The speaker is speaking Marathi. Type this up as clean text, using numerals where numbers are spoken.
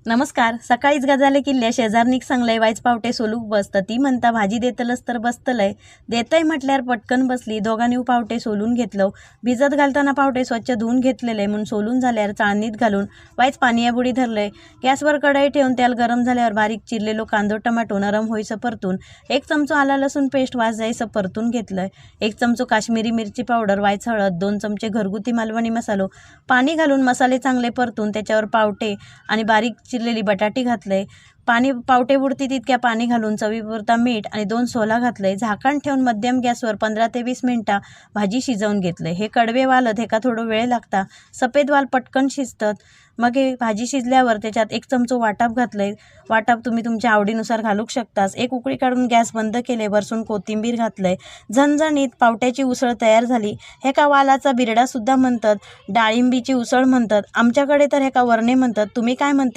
नमस्कार. सकाळीच गजाले किल्ले शेजारनीक सांगलंय वायच पावटे सोलूक बसतं. ती म्हणता भाजी देतलंस तर बसतलंय. देतय म्हटल्यावर पटकन बसली. दोघांनी पावटे सोलून घेतलं. भिजत घालताना पावटे स्वच्छ धुवून घेतलेले म्हणून सोलून झाल्यावर चाळणीत घालून वायच पाणी बुडी धरलंय. गॅसवर कढई ठेवून तेल गरम झाल्यावर बारीक चिरलेलो कांदो टमाटो नरम होईसं परतून 1 चमचो आला लसूण पेस्ट वास जाईसं परतून घेतलंय. 1 चमचो काश्मीरी मिरची पावडर, वायच हळद, 2 चमचे घरगुती मालवणी मसालो, पाणी घालून मसाले चांगले परतून त्याच्यावर पावटे आणि बारीक चिरलेली बटाटी घातले. पाणी पावटे बुडती तितक्या पाणी घालून चवीपुरता मीठ आणि 2 सोला घातले. झाकण ठेवून मध्यम गॅसवर 15 ते 20 मिनिटं भाजी शिजवून घेतले. हे कडवे वालत हेका थोडं वेळ लागता. सफेद वाल पटकन शिजतात. मग हे भाजी शिजल्यावर त्याच्यात 1 चमचो वाटाप घातले. वाटाप तुम्ही तुमच्या आवडीनुसार घालूक शकतास. 1 उकळी काढून गॅस बंद केले. वरसून कोथिंबीर घातले. झणझणीत पावट्याची उसळ तयार झाली. हेका वालाचा बिरडा सुद्धा म्हणतात. डाळिंबीची उसळ म्हणतात. आमच्याकडे तर हेका वरणे म्हणतात. तुम्ही काय म्हणता